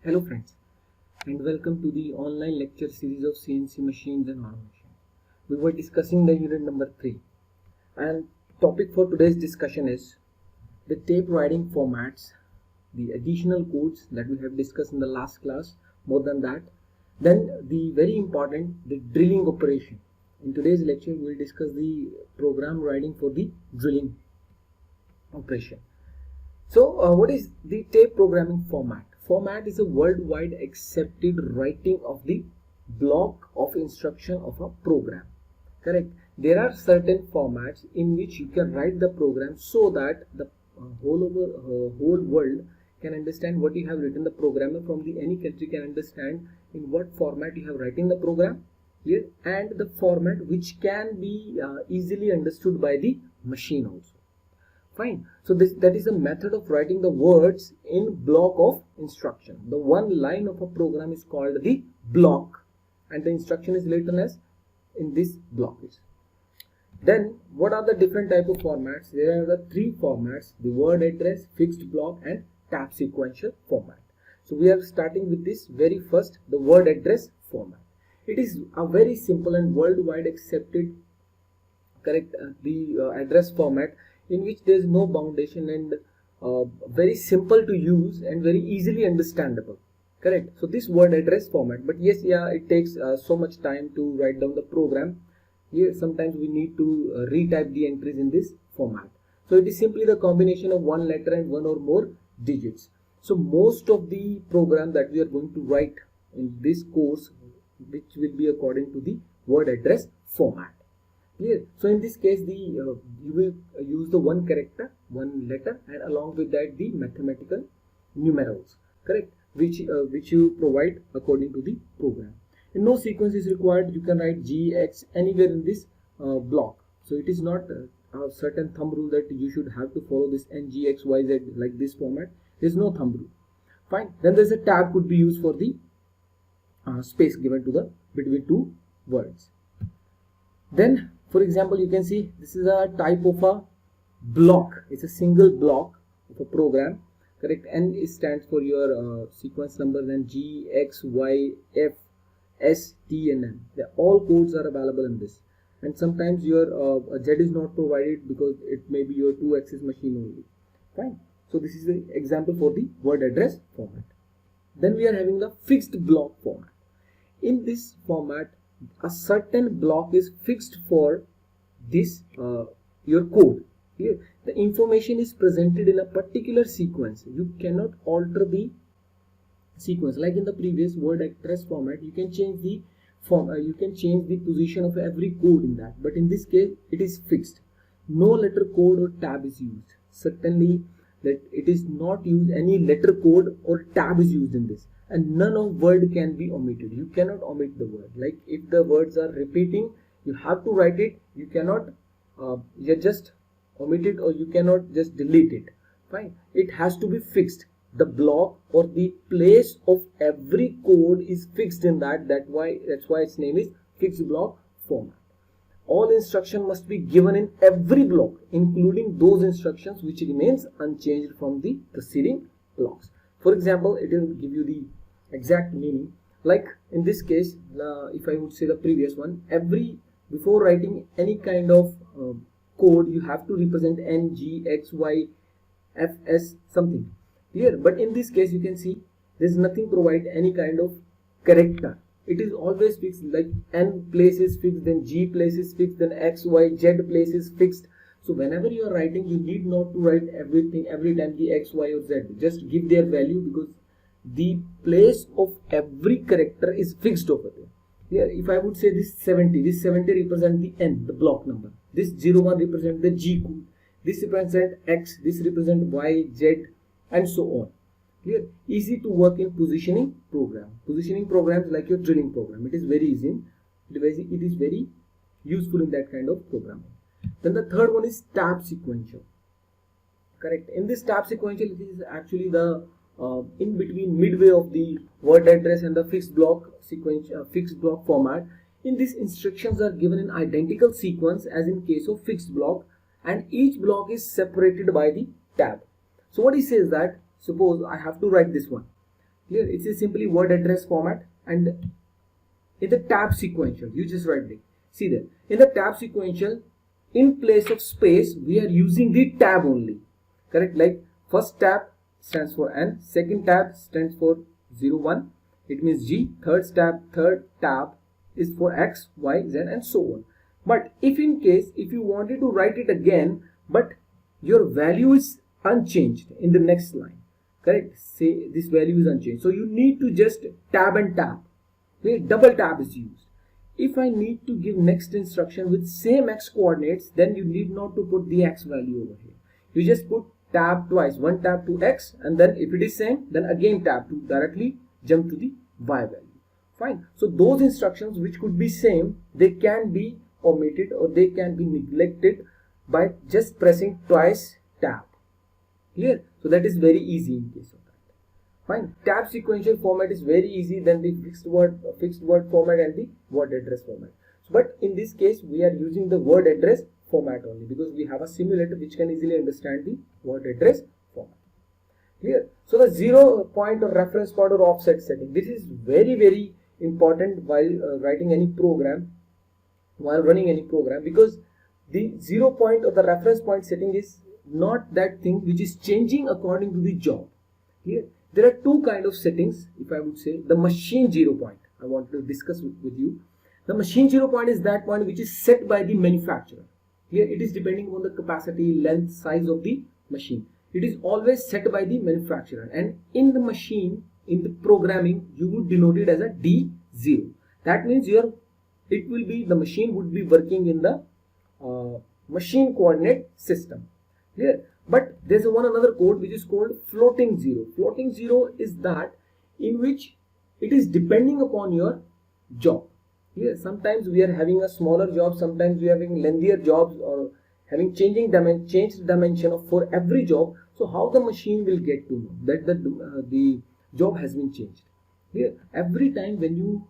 Hello friends, and welcome to the online lecture series of CNC machines and automation. We were discussing the unit number 3, and topic for today's discussion is the tape writing formats, the additional codes that we have discussed in the last class. More than that, then the very important, the drilling operation. In today's lecture we will discuss the program writing for the drilling operation. So what is the tape programming format? Format is a worldwide accepted writing of the block of instruction of a program. Correct. There are certain formats in which you can write the program so that the whole world can understand what you have written. The programmer from the any country can understand in what format you have written the program here, and the format which can be easily understood by the machine also. Fine. So that is a method of writing the words in block of instruction. The one line of a program is called the block, and the instruction is written as in this block. Then what are the different type of formats? There are the three formats: the word address, fixed block, and tab sequential format. So we are starting with this very first, the word address format. It is a very simple and worldwide accepted address format in which there is no foundation and very simple to use and very easily understandable. Correct. So this word address format, but yes, yeah, it takes so much time to write down the program. Here sometimes we need to retype the entries in this format. So it is simply the combination of one letter and one or more digits. So most of the program that we are going to write in this course, which will be according to the word address format. Clear? So in this case, you will use the one character, one letter, and along with that the mathematical numerals, correct? Which you provide according to the program. And no sequence is required. You can write G, X anywhere in this block. So it is not a certain thumb rule that you should have to follow this N, G, X, Y, Z like this format. There is no thumb rule. Fine. Then there is a tab could be used for the space given to the between two words. Then, for example, you can see this is a type of a block. It's a single block of a program, correct? N stands for your sequence number, then G, X, Y, F, S, T, and M. All codes are available in this. And sometimes your Z is not provided because it may be your 2-axis machine only. Fine. So this is the example for the word address format. Then we are having the fixed block format. In this format, a certain block is fixed for this your code. Here the information is presented in a particular sequence. You cannot alter the sequence. Like in the previous word address format, you can change the position of every code in that, but in this case it is fixed. No letter code or tab is used. Certainly that it is not used, any letter code or tab is used in this, and none of word can be omitted. You cannot omit the word. Like if the words are repeating, you have to write it. You cannot just omit it, or you cannot just delete it. Fine. It has to be fixed. The block or the place of every code is fixed in that. That's why its name is fixed block format. All instruction must be given in every block, including those instructions which remains unchanged from the preceding blocks. For example, it will give you the exact meaning. Like in this case, if I would say the previous one, before writing any kind of code, you have to represent N, G, X, Y, F, S something. Clear? But in this case, you can see there is nothing provide any kind of character. It is always fixed, like N place is fixed, then G place is fixed, then X, Y, Z place is fixed. So whenever you are writing, you need not to write everything every time the X, Y, or Z. Just give their value, because the place of every character is fixed over there. Here, if I would say this 70 represent the N, the block number. This 01 represent the G code. This represent X, this represent Y, Z, and so on. Clear? Easy to work in positioning program. Positioning programs like your drilling program. It is very easy. It is very useful in that kind of programming. Then the third one is tab sequential. Correct. In this tab sequential, it is actually the in between, midway of the word address and the fixed block format. In this, instructions are given in identical sequence as in case of fixed block, and each block is separated by the tab. So what he says that, suppose I have to write this one. Clear? It's a simply word address format. And in the tab sequential, you just right click. See there, in the tab sequential, in place of space, we are using the tab only. Correct? Like first tab stands for N, second tab stands for 0, 1. It means G. Third tab is for X, Y, Z, and so on. But if in case, if you wanted to write it again, but your value is unchanged in the next line, correct? Say this value is unchanged. So you need to just tab and tab. Okay? Double tab is used. If I need to give next instruction with same X coordinates, then you need not to put the X value over here. You just put tab twice, one tab to X, and then if it is same, then again tab to directly jump to the Y value. Fine. So those instructions which could be same, they can be omitted or they can be neglected by just pressing twice tab. Clear? So that is very easy in case of that. Fine. Tab sequential format is very easy than the fixed word format and the word address format. But in this case, we are using the word address format only because we have a simulator which can easily understand the word address format. Clear? So the 0 point or reference point or offset setting. This is very important while writing any program, while running any program, because the 0 point or the reference point setting is not that thing which is changing according to the job. Here there are two kind of settings. If I would say the machine 0 point, I want to discuss with you. The machine 0 point is that point which is set by the manufacturer. Here it is depending on the capacity, length, size of the machine. It is always set by the manufacturer, and in the machine, in the programming, you would denote it as a D0. That means the machine would be working in the machine coordinate system. Clear? But there's another code which is called floating 0. Floating 0 is that in which it is depending upon your job. Clear? Sometimes we are having a smaller job, sometimes we are having lengthier jobs, or having changed dimension for every job. So how the machine will get to know that the job has been changed? Clear? Every time when you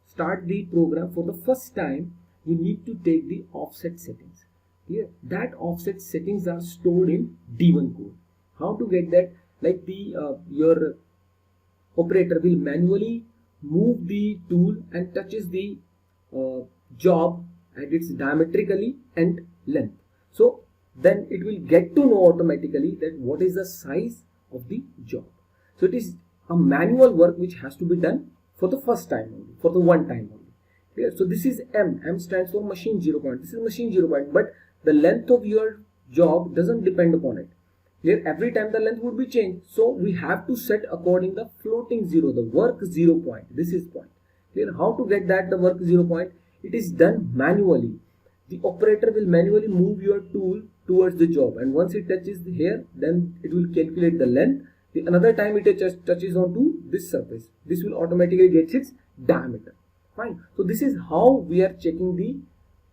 start the program for the first time, you need to take the offset settings. Here, that offset settings are stored in D1 code. How to get that? Like your operator will manually move the tool and touches the job at its diametrically and length. So then it will get to know automatically that what is the size of the job. So it is a manual work which has to be done for the first time only, for the one time only. Clear? So this is M. M stands for machine 0 point. This is machine 0 point, but the length of your job doesn't depend upon it. Clear? Every time the length would be changed. So we have to set according the floating 0, the work 0 point. This is point. Clear? How to get that the work 0 point? It is done manually. The operator will manually move your tool towards the job, and once it touches here, then it will calculate the length. The another time it touches onto this surface, this will automatically get its diameter. Fine. So this is how we are checking the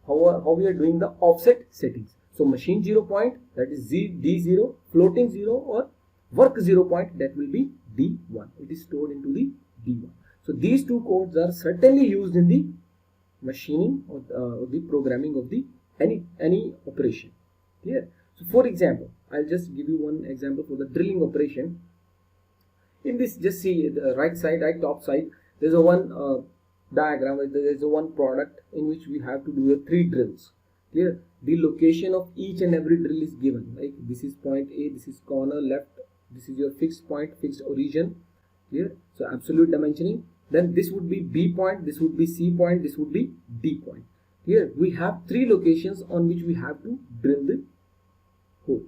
how we are doing the offset settings. So machine 0 point, that is D0, floating 0 or work 0 point, that will be D1. It is stored into the D1. So these two codes are certainly used in the machining or the programming of the any operation. Clear? So for example, I'll just give you one example for the drilling operation. In this, just see the right top side, there's a one diagram where there is a one product in which we have to do 3 drills. Clear? The location of each and every drill is given. Like this is point A, this is corner left, this is your fixed point, fixed origin. Clear? So absolute dimensioning. Then this would be B point, this would be C point, this would be D point. Here we have 3 locations on which we have to drill the hole.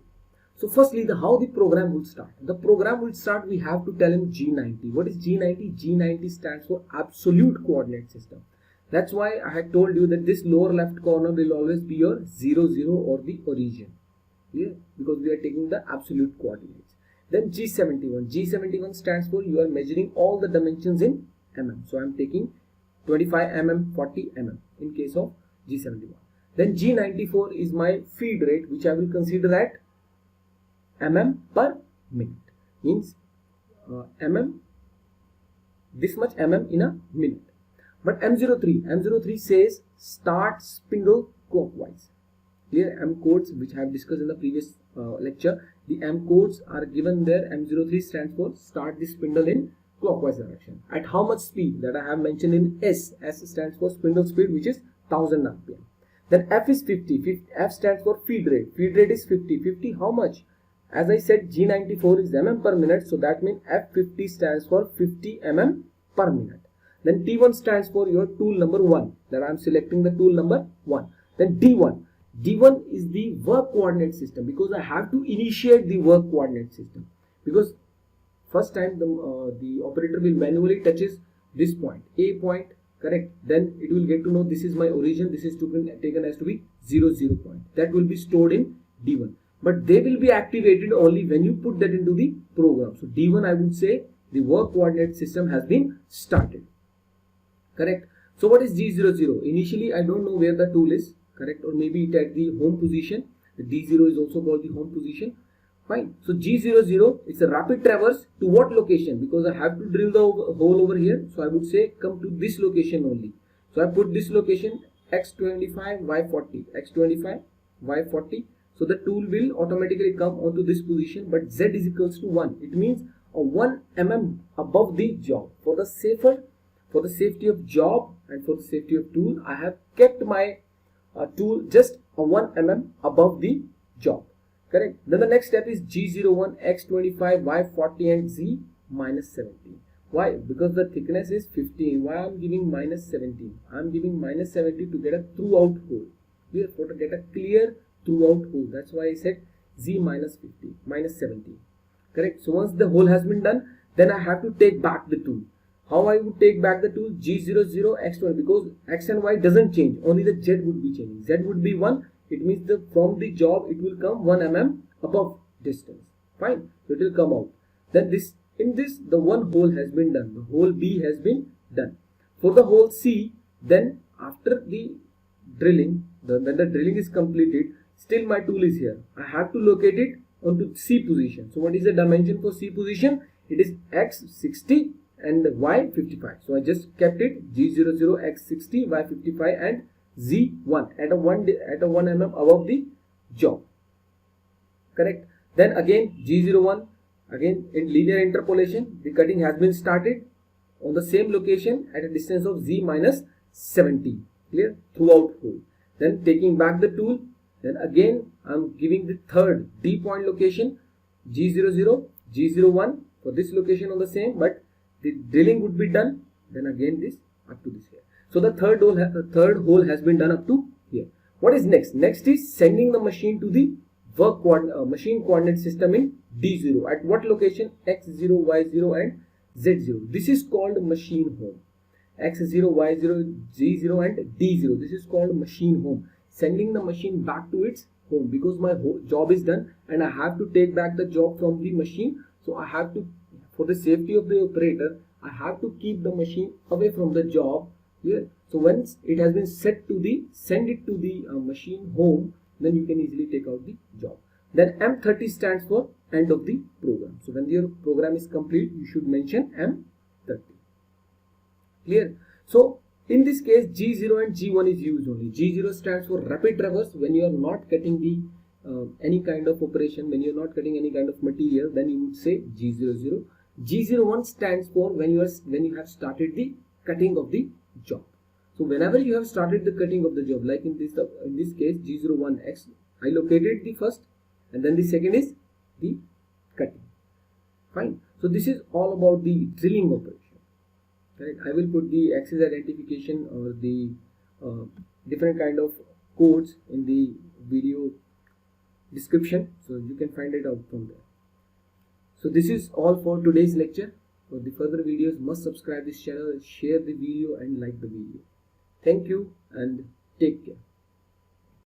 So firstly, how the program will start. The program will start, we have to tell him G90. What is G90? G90 stands for absolute coordinate system. That's why I had told you that this lower left corner will always be your 0, 0 or the origin. Clear? Because we are taking the absolute coordinates. Then G71. G71 stands for you are measuring all the dimensions in mm. So I am taking 25 mm, 40 mm in case of G71. Then G94 is my feed rate, which I will consider at mm per minute. Means mm, this much mm in a minute. But M03 says start spindle clockwise. Here M codes which I have discussed in the previous lecture. The M codes are given there. M03 stands for start the spindle in clockwise direction. At how much speed? That I have mentioned in S. S stands for spindle speed, which is 1000 rpm. Then F is 50. F stands for feed rate. Feed rate is 50. 50 how much? As I said, G94 is mm per minute, so that means F50 stands for 50 mm per minute. Then T1 stands for your tool number 1. That I am selecting the tool number 1. Then D1. D1 is the work coordinate system, because I have to initiate the work coordinate system. Because first time the operator will manually touches this point, A point, correct? Then it will get to know this is my origin, this is taken as to be 0, 0 point. That will be stored in D1. But they will be activated only when you put that into the program. So D1, I would say the work coordinate system has been started. Correct? So what is G00? Initially, I don't know where the tool is, correct? Or maybe it at the home position. The D0 is also called the home position. Fine. So G00, it's a rapid traverse to what location? Because I have to drill the hole over here. So I would say come to this location only. So I put this location X25, Y40, X25, Y40. So the tool will automatically come onto this position, but Z is equals to 1. It means a 1 mm above the job. For the safety of job and for the safety of tool, I have kept my tool just a 1 mm above the job. Correct. Then the next step is G01, X25, Y40 and Z minus 17. Why? Because the thickness is 15. Why I am giving minus 17? I am giving minus 17 to get a throughout hole. Therefore, to get a clear throughout hole. That's why I said Z minus 50, minus 17. Correct. So once the hole has been done, then I have to take back the tool. How I would take back the tool? G00, X20, because X and Y doesn't change. Only the Z would be changing. Z would be 1. It means from the job it will come 1 mm above distance. Fine. So it will come out. Then the one hole has been done. The hole B has been done. For the hole C, then after the drilling, when the drilling is completed, still my tool is here. I have to locate it onto C position. So what is the dimension for C position? It is X60 and Y55. So I just kept it G00, X60, Y55 and Z1 at a 1 mm above the job. Correct. Then again G01, again in linear interpolation, the cutting has been started on the same location at a distance of Z minus 17. Clear? Throughout hole. Then taking back the tool, then again I am giving the third D point location G00, G01 for this location on the same, but the drilling would be done. Then again this up to this here. So the third hole has been done up to here. What is next? Next is sending the machine to the machine coordinate system in D0. At what location? X0, Y0 and Z0. This is called machine home. X0, Y0, Z0 and D0. This is called machine home. Sending the machine back to its home, because my job is done and I have to take back the job from the machine. So I have to, for the safety of the operator, I have to keep the machine away from the job. Here. So once it has been send it to the machine home, then you can easily take out the job. Then M30 stands for end of the program. So when your program is complete, you should mention M30. Clear? So in this case, G0 and G1 is used only. G0 stands for rapid traverse. When you are not cutting the any kind of operation, when you are not cutting any kind of material, then you would say G00. G01 stands for when you have started the cutting of the job. So whenever you have started the cutting of the job, like in this case G01X, I located the first and then the second is the cutting. Fine. So this is all about the drilling operation. Right? I will put the axis identification or the different kind of codes in the video description, so you can find it out from there. So this is all for today's lecture. For the further videos, must subscribe this channel, share the video and like the video. Thank you and take care.